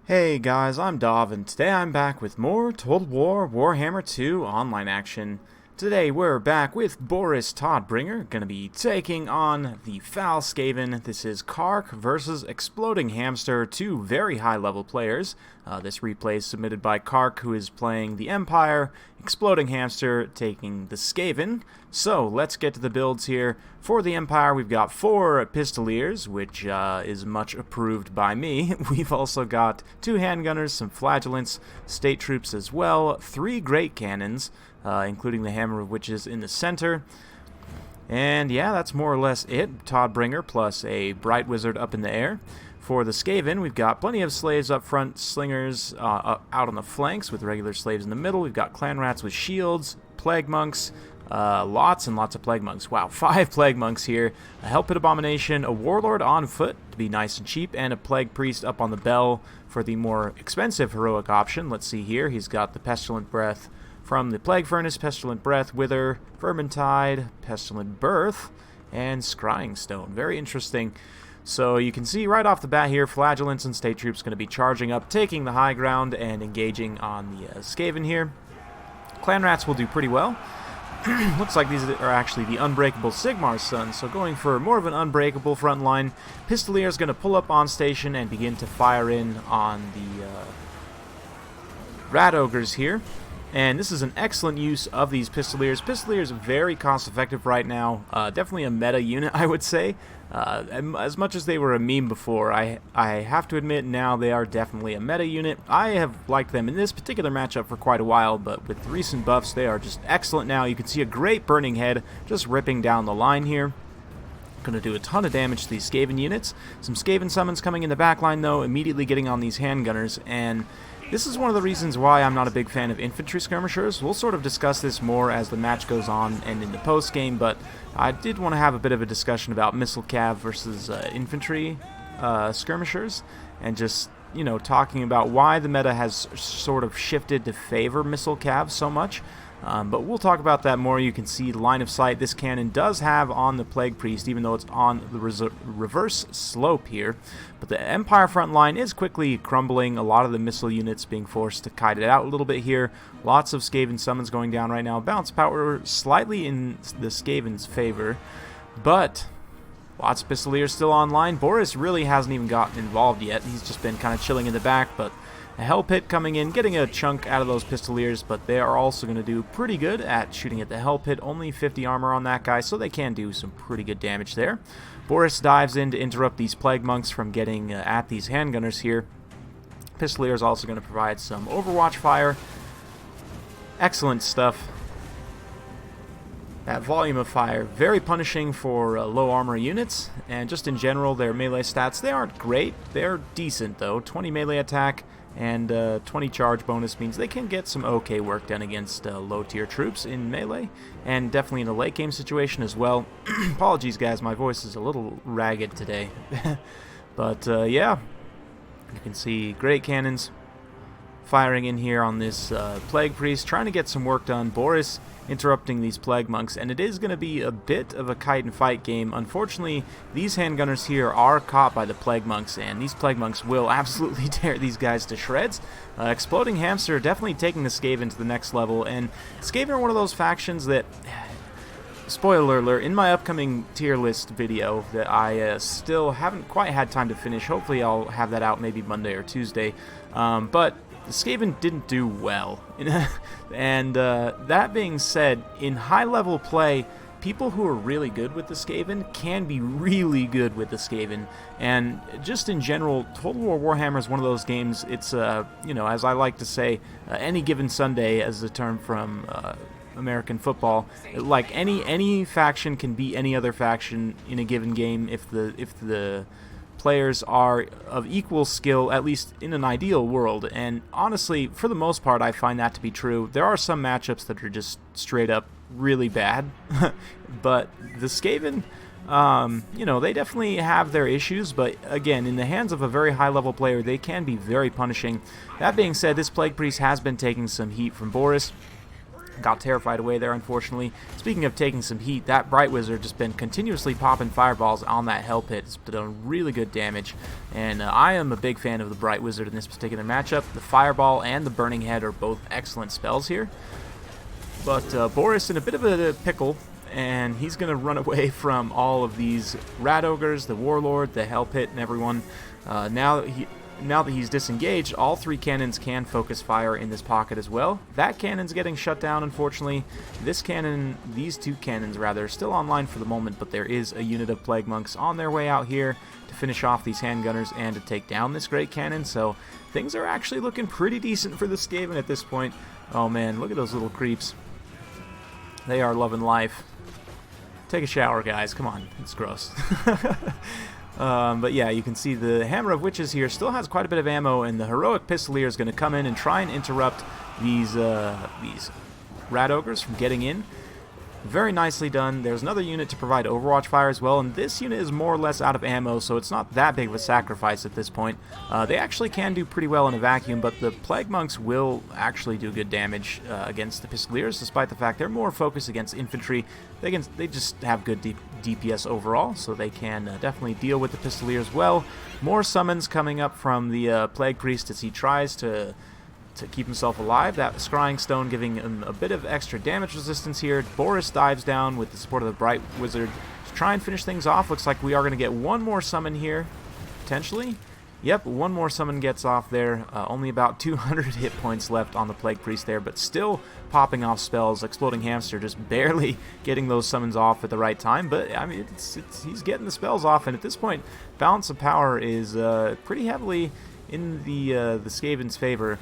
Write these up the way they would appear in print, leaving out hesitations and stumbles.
Hey guys, I'm Dov, and today I'm back with more Total War Warhammer 2 online action. Today we're back with Boris Todbringer, gonna be taking on the Foul Skaven. This is Kark versus Exploding Hamster, two very high-level players. This replay is submitted by Kark, who is playing the Empire, Exploding Hamster taking the Skaven. So let's get to the builds here. For the Empire, we've got 4 Pistoliers, which is much approved by me. We've also got 2 handgunners, some flagellants, state troops as well, 3 great cannons, including the Hammer of Witches in the center. And yeah, that's more or less it. Todbringer plus a Bright Wizard up in the air. For the Skaven, we've got plenty of slaves up front, slingers out on the flanks with regular slaves in the middle. We've got clan rats with shields, plague monks, lots and lots of plague monks. Wow, 5 plague monks here. A Hell Pit Abomination, a warlord on foot to be nice and cheap, and a plague priest up on the bell for the more expensive heroic option. Let's see here. He's got the Pestilent Breath from the Plague Furnace, Pestilent Breath, Wither, Vermintide, Pestilent Birth, and Scrying Stone. Very interesting. So you can see right off the bat here, Flagellants and State Troops going to be charging up, taking the high ground, and engaging on the Skaven here. Clan Rats will do pretty well. Looks like these are actually the Unbreakable Sigmar's sons, so going for more of an unbreakable front line. Pistolier is going to pull up on station and begin to fire in on the Rat Ogres here. And this is an excellent use of these Pistoliers. Pistoliers are very cost-effective right now. Definitely a meta unit, I would say. As much as they were a meme before, I have to admit now they are definitely a meta unit. I have liked them in this particular matchup for quite a while, but with recent buffs, they are just excellent now. You can see a great Burning Head just ripping down the line here. Going to do a ton of damage to these Skaven units. Some Skaven summons coming in the back line, though, immediately getting on these handgunners, and this is one of the reasons why I'm not a big fan of infantry skirmishers. We'll sort of discuss this more as the match goes on and in the post-game, but I did want to have a bit of a discussion about missile CAV versus infantry skirmishers, and just, you know, talking about why the meta has sort of shifted to favor missile CAV so much. But we'll talk about that more. You can see the line of sight this cannon does have on the Plague Priest, even though it's on the reverse slope here. But the Empire front line is quickly crumbling. A lot of the missile units being forced to kite it out a little bit here. Lots of Skaven summons going down right now. Bounce power slightly in the Skaven's favor, but lots of Pistoliers still online. Boris really hasn't even gotten involved yet. He's just been kind of chilling in the back, but a Hell Pit coming in, getting a chunk out of those Pistoliers, but they are also going to do pretty good at shooting at the Hell Pit. Only 50 armor on that guy, so they can do some pretty good damage there. Boris dives in to interrupt these Plague Monks from getting at these handgunners here. Pistolier is also going to provide some Overwatch fire. Excellent stuff. That volume of fire, very punishing for low armor units, and just in general, their melee stats, they aren't great. They're decent, though. 20 melee attack and 20 charge bonus means they can get some okay work done against low-tier troops in melee, and definitely in a late-game situation as well. Apologies, guys, my voice is a little ragged today. But, yeah, you can see great cannons firing in here on this Plague Priest, trying to get some work done. Boris interrupting these Plague Monks, and it is going to be a bit of a kite and fight game. Unfortunately, these handgunners here are caught by the Plague Monks, and these Plague Monks will absolutely tear these guys to shreds. Exploding Hamster definitely taking the Skaven to the next level, and Skaven are one of those factions that, spoiler alert, in my upcoming tier list video that I still haven't quite had time to finish. Hopefully I'll have that out maybe Monday or Tuesday, but the Skaven didn't do well. And that being said, in high-level play, people who are really good with the Skaven can be really good with the Skaven. And just in general, Total War Warhammer is one of those games, it's, you know, as I like to say, any given Sunday, as the term from American football, like any faction can beat any other faction in a given game if the players are of equal skill, at least in an ideal world. And honestly, for the most part, I find that to be true. There are some matchups that are just straight up really bad, but the Skaven, you know, they definitely have their issues, but again, in the hands of a very high-level player, they can be very punishing. That being said, this Plague Priest has been taking some heat from Boris. Got terrified away there, unfortunately. Speaking of taking some heat, that Bright Wizard just been continuously popping fireballs on that Hell Pit. It's done really good damage, and I am a big fan of the Bright Wizard in this particular matchup. The Fireball and the Burning Head are both excellent spells here. But Boris in a bit of a pickle, and he's going to run away from all of these Rat Ogres, the Warlord, the Hell Pit, and everyone. Now that he's disengaged, all 3 cannons can focus fire in this pocket as well. That cannon's getting shut down, unfortunately. These 2 cannons rather, are still online for the moment, but there is a unit of Plague Monks on their way out here to finish off these handgunners and to take down this great cannon, so things are actually looking pretty decent for the Skaven at this point. Oh man, look at those little creeps. They are loving life. Take a shower, guys. Come on, it's gross. But yeah, you can see the Hammer of Witches here still has quite a bit of ammo, and the Heroic Pistolier is going to come in and try and interrupt these Rat Ogres from getting in. Very nicely done. There's another unit to provide Overwatch fire as well, and this unit is more or less out of ammo, so it's not that big of a sacrifice at this point. They actually can do pretty well in a vacuum, but the Plague Monks will actually do good damage against the Pistoliers, despite the fact they're more focused against infantry. They just have good DPS overall, so they can definitely deal with the Pistoliers well. More summons coming up from the Plague Priest as he tries to keep himself alive. That Scrying Stone giving him a bit of extra damage resistance here. Boris dives down with the support of the Bright Wizard to try and finish things off. Looks like we are going to get one more summon here, potentially. Yep, one more summon gets off there. Only about 200 hit points left on the Plague Priest there, but still popping off spells. Exploding Hamster just barely getting those summons off at the right time, but I mean, he's getting the spells off, and at this point, Balance of Power is pretty heavily in the Skaven's favor.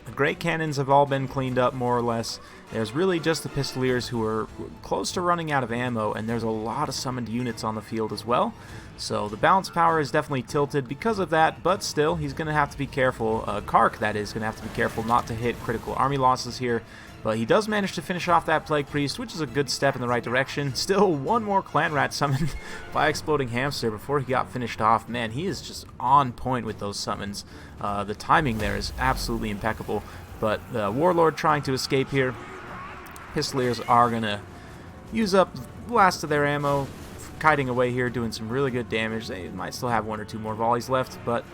The Great Cannons have all been cleaned up, more or less. There's really just the Pistoliers who are close to running out of ammo, and there's a lot of summoned units on the field as well. So the balance power is definitely tilted because of that, but still, he's going to have to be careful. Kark, that is, going to have to be careful not to hit critical army losses here. But he does manage to finish off that Plague Priest, which is a good step in the right direction. Still, one more Clan Rat summoned by Exploding Hamster before he got finished off. Man, he is just on point with those summons. The timing there is absolutely impeccable. But the Warlord trying to escape here. Pistoliers are going to use up the last of their ammo, kiting away here, doing some really good damage. They might still have 1 or 2 more volleys left, but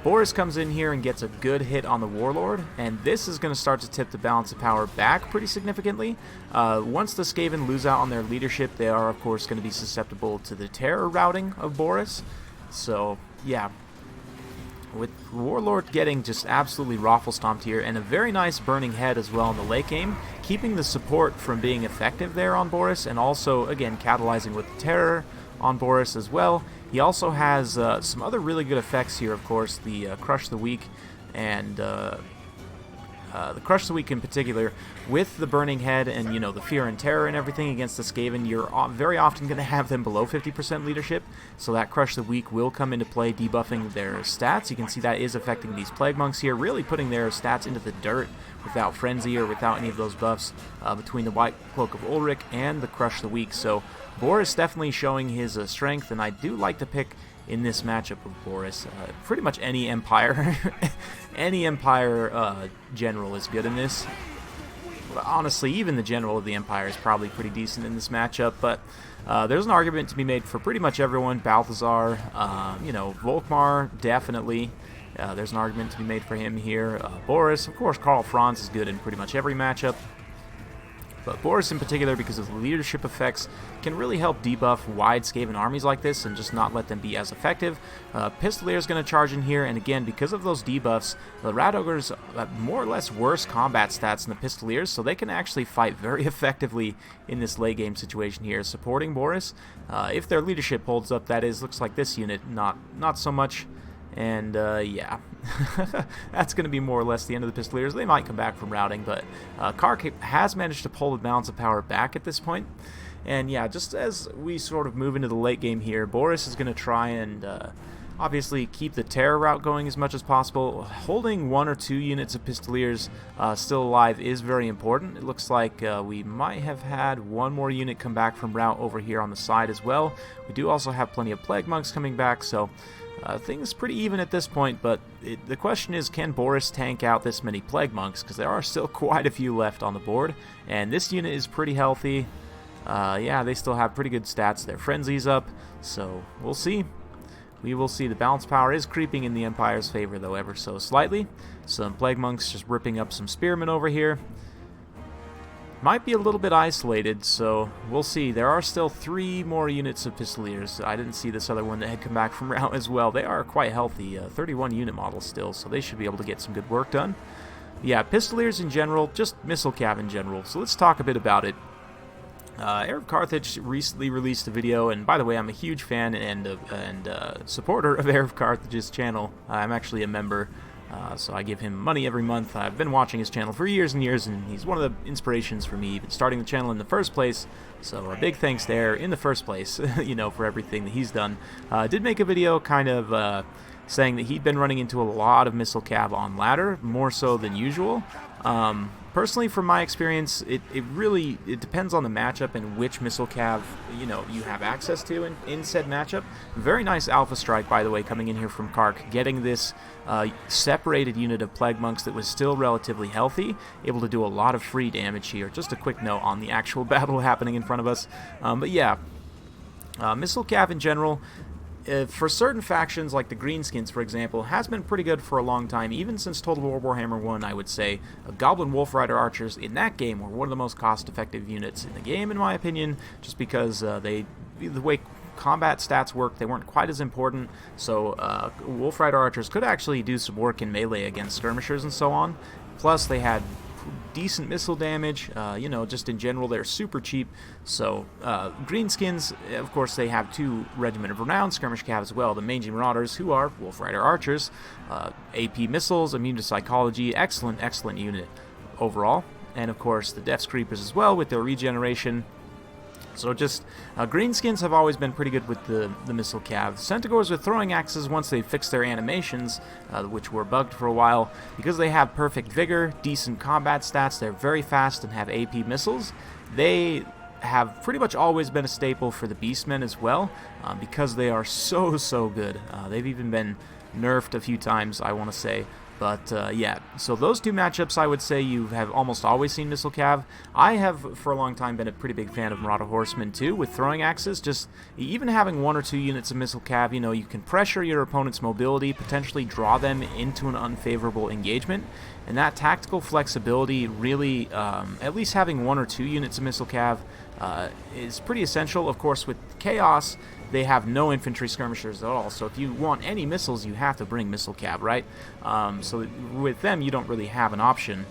Boris comes in here and gets a good hit on the Warlord, and this is going to start to tip the balance of power back pretty significantly. Once the Skaven lose out on their leadership, they are, of course, going to be susceptible to the terror routing of Boris. So, yeah, with Warlord getting just absolutely raffle-stomped here, and a very nice Burning Head as well in the late game, keeping the support from being effective there on Boris, and also, again, catalyzing with the terror on Boris as well. He also has some other really good effects here, of course, the Crush the Weak, and the Crush the Weak in particular, with the Burning Head and, you know, the Fear and Terror and everything against the Skaven, you're very often going to have them below 50% leadership, so that Crush the Weak will come into play, debuffing their stats. You can see that is affecting these Plague Monks here, really putting their stats into the dirt without Frenzy or without any of those buffs between the White Cloak of Ulrich and the Crush the Weak. So Boris definitely showing his strength, and I do like to pick in this matchup of Boris. Pretty much any Empire, any Empire general is good in this. Honestly, even the general of the Empire is probably pretty decent in this matchup, but there's an argument to be made for pretty much everyone. Balthazar, you know, Volkmar, definitely. There's an argument to be made for him here. Boris, of course, Karl Franz is good in pretty much every matchup. But Boris in particular, because of the leadership effects, can really help debuff wide Skaven armies like this and just not let them be as effective. Pistolier is going to charge in here, and again, because of those debuffs, the Rat Ogres have more or less worse combat stats than the Pistoliers, so they can actually fight very effectively in this late game situation here, supporting Boris. If their leadership holds up, that is. Looks like this unit, not so much. And, yeah, that's going to be more or less the end of the Pistoliers. They might come back from routing, but Kark has managed to pull the balance of power back at this point. And, yeah, just as we sort of move into the late game here, Boris is going to try and obviously keep the terror route going as much as possible. Holding 1 or 2 units of Pistoliers still alive is very important. It looks like we might have had 1 more unit come back from route over here on the side as well. We do also have plenty of Plague Monks coming back, so Things pretty even at this point, but the question is, can Boris tank out this many Plague Monks? Because there are still quite a few left on the board, and this unit is pretty healthy. Yeah, they still have pretty good stats. Their frenzy's up, so we'll see. We will see. The balance power is creeping in the Empire's favor, though, ever so slightly. Some Plague Monks just ripping up some Spearmen over here. Might be a little bit isolated, so we'll see. There are still 3 more units of Pistoliers. I didn't see this other one that had come back from route as well. They are quite healthy, 31 unit models still, so they should be able to get some good work done. Yeah, Pistoliers in general, just Missile Cav in general, so let's talk a bit about it. Arab Carthage recently released a video, and by the way, I'm a huge fan and supporter of Arab Carthage's channel. I'm actually a member. So I give him money every month. I've been watching his channel for years and years, and he's one of the inspirations for me even starting the channel in the first place. So a big thanks there in the first place, you know, for everything that he's done. Did make a video kind of saying that he'd been running into a lot of Missile Cav on ladder, more so than usual. Personally, from my experience, it really depends on the matchup and which Missile Cav you have access to in said matchup. Very nice Alpha Strike, by the way, coming in here from Kark, getting this separated unit of Plague Monks that was still relatively healthy, able to do a lot of free damage here. Just a quick note on the actual battle happening in front of us. But yeah, Missile Cav in general, for certain factions, like the Greenskins, for example, has been pretty good for a long time, even since Total War Warhammer 1, I would say. Goblin Wolf Rider Archers in that game were one of the most cost-effective units in the game, in my opinion, just because the way combat stats work, they weren't quite as important, so Wolf Rider Archers could actually do some work in melee against skirmishers and so on. Plus, they had decent missile damage, just in general they're super cheap. So Greenskins, of course, they have 2 Regiment of Renown Skirmish Cav as well, the Mangy Marauders, who are Wolf Rider Archers, AP missiles, immune to psychology, excellent unit overall, and of course the Death's Creepers as well with their regeneration. So just, Greenskins have always been pretty good with the Missile Cav. Centaurs with throwing axes, once they fixed their animations, which were bugged for a while, because they have perfect vigor, decent combat stats, they're very fast and have AP missiles, they have pretty much always been a staple for the Beastmen as well, because they are so good. They've even been nerfed a few times, I want to say. But yeah, so those 2 matchups, I would say you have almost always seen Missile Cav. I have, for a long time, been a pretty big fan of Marauder Horsemen, too, with throwing axes. Just even having 1 or 2 units of Missile Cav, you can pressure your opponent's mobility, potentially draw them into an unfavorable engagement. And that tactical flexibility really, at least having 1 or 2 units of Missile Cav, is pretty essential. Of course, with Chaos, they have no infantry skirmishers at all, so if you want any missiles, you have to bring Missile Cav, right? So with them, you don't really have an option.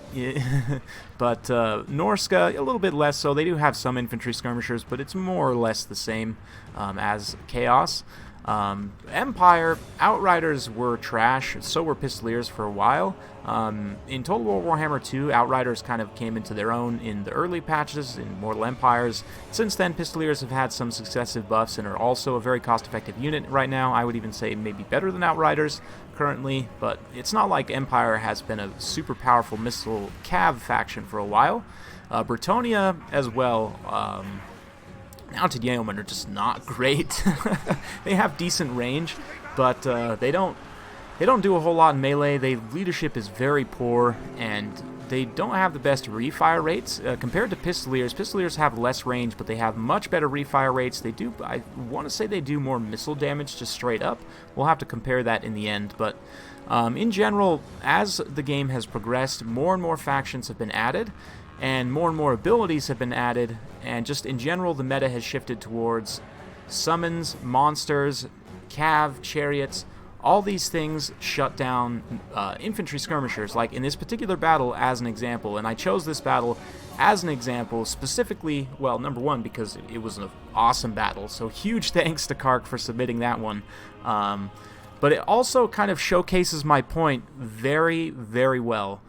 But Norska, a little bit less so. They do have some infantry skirmishers, but it's more or less the same as Chaos. Empire, Outriders were trash, so were Pistoliers for a while. In Total War Warhammer 2, Outriders kind of came into their own in the early patches in Mortal Empires. Since then, Pistoliers have had some successive buffs and are also a very cost-effective unit right now. I would even say maybe better than Outriders currently, but it's not like Empire has been a super powerful Missile Cav faction for a while. Bretonia as well. Mounted Yeomen are just not great. They have decent range, but they don't do a whole lot in melee. Leadership is very poor, and they don't have the best refire rates compared to Pistoliers. Pistoliers have less range, but they have much better refire rates. I want to say they do more missile damage just straight up. We'll have to compare that in the end, but in general, as the game has progressed, more and more factions have been added, and more abilities have been added, and just in general, the meta has shifted towards summons, monsters, Cav, chariots. All these things shut down infantry skirmishers, like in this particular battle as an example. And I chose this battle as an example specifically, well, number one, because it was an awesome battle. So huge thanks to Kark for submitting that one. But it also kind of showcases my point very well.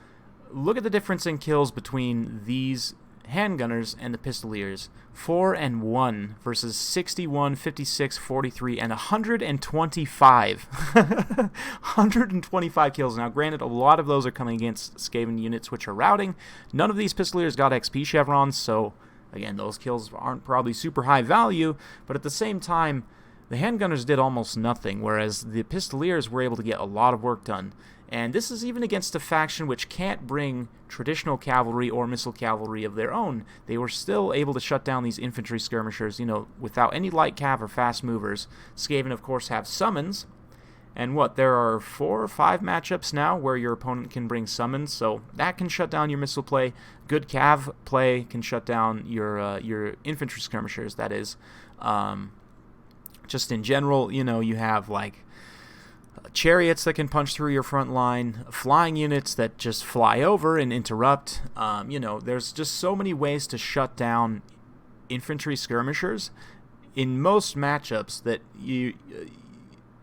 Look at the difference in kills between these handgunners and the Pistoliers. 4 and 1 versus 61, 56, 43, and 125. 125 kills. Now, granted, a lot of those are coming against Skaven units, which are routing. None of these Pistoliers got XP chevrons, so, again, those kills aren't probably super high value, but at the same time, the handgunners did almost nothing, whereas the pistoliers were able to get a lot of work done. And this is even against a faction which can't bring traditional cavalry or missile cavalry of their own. They were still able to shut down these infantry skirmishers, without any light cav or fast movers. Skaven, of course, have summons. And there are 4 or 5 matchups now where your opponent can bring summons, so that can shut down your missile play. Good cav play can shut down your infantry skirmishers, that is. Just in general, you have chariots that can punch through your front line, flying units that just fly over and interrupt. There's just so many ways to shut down infantry skirmishers in most matchups that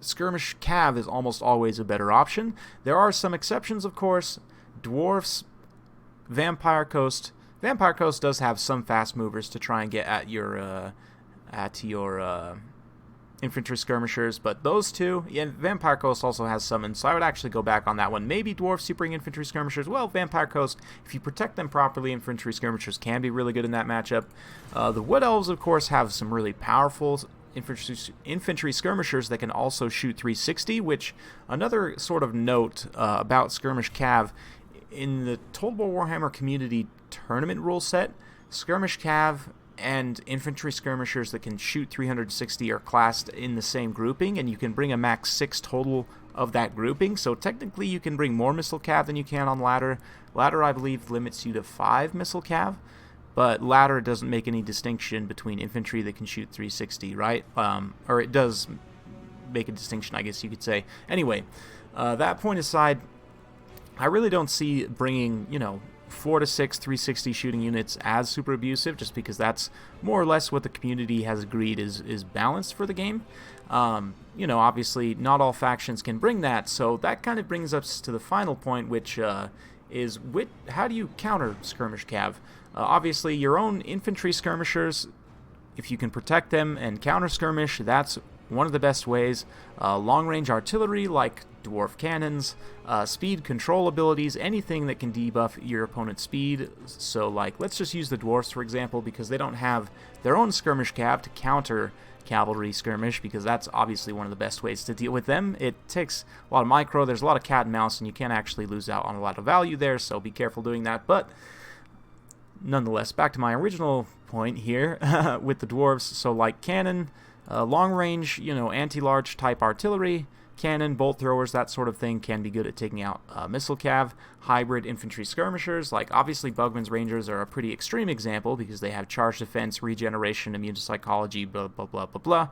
skirmish cav is almost always a better option. There are some exceptions, of course. Dwarfs, Vampire Coast. Vampire Coast does have some fast movers to try and get at your infantry skirmishers, but those two, Vampire Coast also has summons, so I would actually go back on that one. Maybe Dwarfs you bring infantry skirmishers. Well, Vampire Coast, if you protect them properly, infantry skirmishers can be really good in that matchup. The Wood Elves, of course, have some really powerful infantry skirmishers that can also shoot 360, which, another sort of note about skirmish cav, in the Total War Warhammer community tournament rule set, skirmish cav and infantry skirmishers that can shoot 360 are classed in the same grouping, and you can bring a max 6 total of that grouping, so technically you can bring more missile cav than you can on ladder. Ladder, I believe, limits you to 5 missile cav, but ladder doesn't make any distinction between infantry that can shoot 360, right? Or it does make a distinction, I guess you could say. Anyway, that point aside, I really don't see bringing, 4 to 6 360 shooting units as super abusive, just because that's more or less what the community has agreed is balanced for the game. Obviously not all factions can bring that, so that kind of brings us to the final point, which is how do you counter skirmish cav? Obviously your own infantry skirmishers, if you can protect them and counter skirmish, that's one of the best ways. Long-range artillery like dwarf cannons, speed control abilities, anything that can debuff your opponent's speed. So let's just use the dwarfs for example, because they don't have their own skirmish cav to counter cavalry skirmish, because that's obviously one of the best ways to deal with them. It takes a lot of micro, there's a lot of cat and mouse, and you can actually lose out on a lot of value there, so be careful doing that. But nonetheless, back to my original point here with the dwarves. So cannon, long range, anti-large type artillery, cannon, bolt throwers, that sort of thing can be good at taking out missile cav. Hybrid infantry skirmishers, obviously Bugman's Rangers are a pretty extreme example because they have charge defense, regeneration, immune to psychology, blah blah blah blah blah.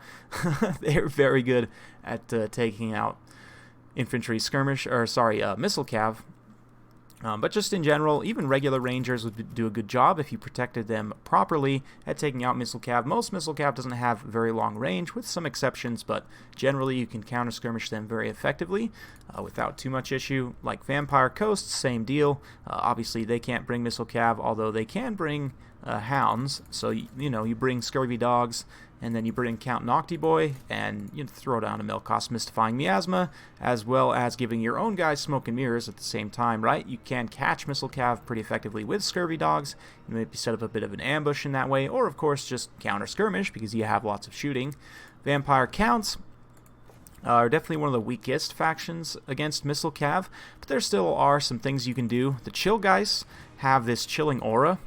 They're very good at taking out infantry missile cav. But just in general, even regular Rangers would do a good job if you protected them properly at taking out missile cav. Most missile cav doesn't have very long range, with some exceptions, but generally you can counter skirmish them very effectively without too much issue. Like Vampire Coast, same deal. Obviously they can't bring missile cav, although they can bring hounds. So you bring Scurvy Dogs, and then you bring Count Nocti Boy, and you throw down a Melkos Mystifying Miasma, as well as giving your own guys Smoke and Mirrors at the same time, right? You can catch Missile Cav pretty effectively with Scurvy Dogs. You maybe set up a bit of an ambush in that way, or of course just counter skirmish because you have lots of shooting. Vampire Counts are definitely one of the weakest factions against Missile Cav, but there still are some things you can do. The Chill Guys have this chilling aura.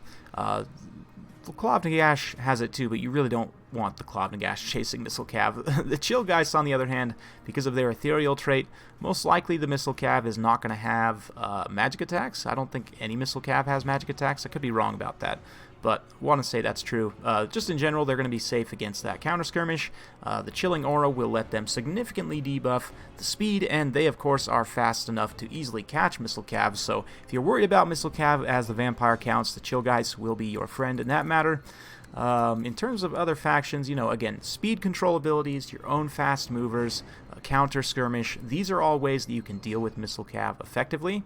The Claw of Nagash has it too, but you really don't want the Claw of Nagash chasing Missile Cav. The Chill Guys, on the other hand, because of their ethereal trait, most likely the Missile Cav is not going to have magic attacks. I don't think any Missile Cav has magic attacks. I could be wrong about that, but I want to say that's true. Just in general, they're going to be safe against that counter skirmish. The Chilling Aura will let them significantly debuff the speed, and they, of course, are fast enough to easily catch Missile Cav. So if you're worried about Missile Cav as the Vampire Counts, the Chill Guys will be your friend in that matter. In terms of other factions, again, speed control abilities, your own fast movers, counter skirmish, these are all ways that you can deal with Missile Cav effectively.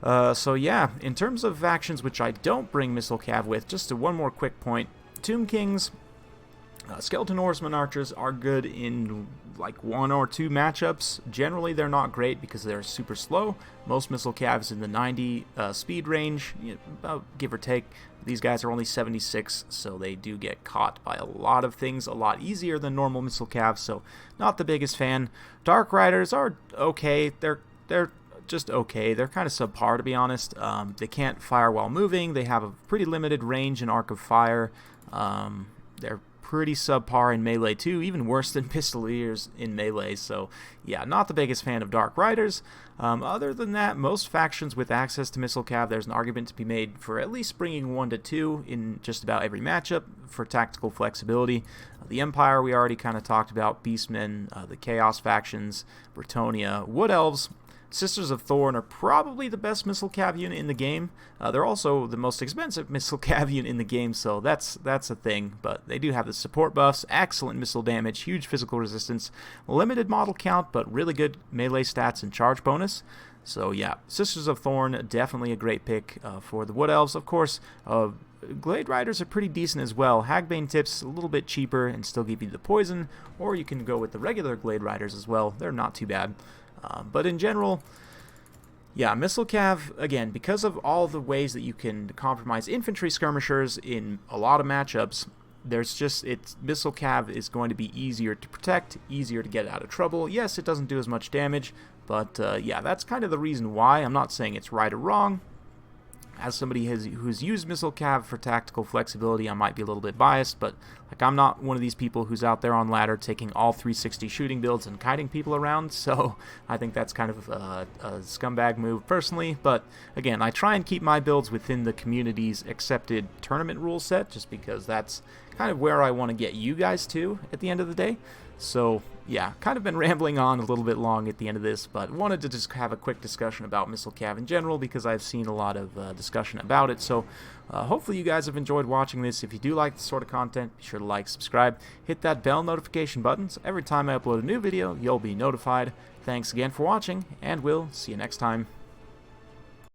So yeah, in terms of factions which I don't bring Missile Cav with, just one more quick point. Tomb Kings, Skeleton Horseman Archers are good in like 1 or 2 matchups. Generally, they're not great because they're super slow. Most missile calves in the 90 speed range, about give or take. These guys are only 76, so they do get caught by a lot of things a lot easier than normal missile calves, so not the biggest fan. Dark Riders are okay. They're just okay. They're kind of subpar, to be honest. They can't fire while moving. They have a pretty limited range and arc of fire. They're pretty subpar in melee too, even worse than Pistoliers in melee, so yeah, not the biggest fan of Dark Riders. Other than that, most factions with access to Missile Cav, there's an argument to be made for at least bringing 1 to 2 in just about every matchup for tactical flexibility. The Empire we already kind of talked about, Beastmen, the Chaos factions, Bretonnia, Wood Elves. Sisters of Thorn are probably the best missile cav unit in the game. They're also the most expensive missile cav unit in the game, so that's a thing. But they do have the support buffs, excellent missile damage, huge physical resistance, limited model count, but really good melee stats and charge bonus. So yeah, Sisters of Thorn, definitely a great pick for the Wood Elves. Of course, Glade Riders are pretty decent as well. Hagbane tips a little bit cheaper and still give you the poison, or you can go with the regular Glade Riders as well. They're not too bad. But in general, yeah, Missile Cav, again, because of all the ways that you can compromise infantry skirmishers in a lot of matchups, Missile Cav is going to be easier to protect, easier to get out of trouble. Yes, it doesn't do as much damage, but yeah, that's kind of the reason why. I'm not saying it's right or wrong. As somebody who's used Missile Cav for tactical flexibility, I might be a little bit biased, but like I'm not one of these people who's out there on ladder taking all 360 shooting builds and kiting people around, so I think that's kind of a scumbag move personally. But again, I try and keep my builds within the community's accepted tournament rule set, just because that's kind of where I want to get you guys to at the end of the day. So yeah, kind of been rambling on a little bit long at the end of this, but wanted to just have a quick discussion about Missile Cav in general because I've seen a lot of discussion about it. So hopefully you guys have enjoyed watching this. If you do like this sort of content, be sure to like, subscribe, hit that bell notification button so every time I upload a new video, you'll be notified. Thanks again for watching, and we'll see you next time.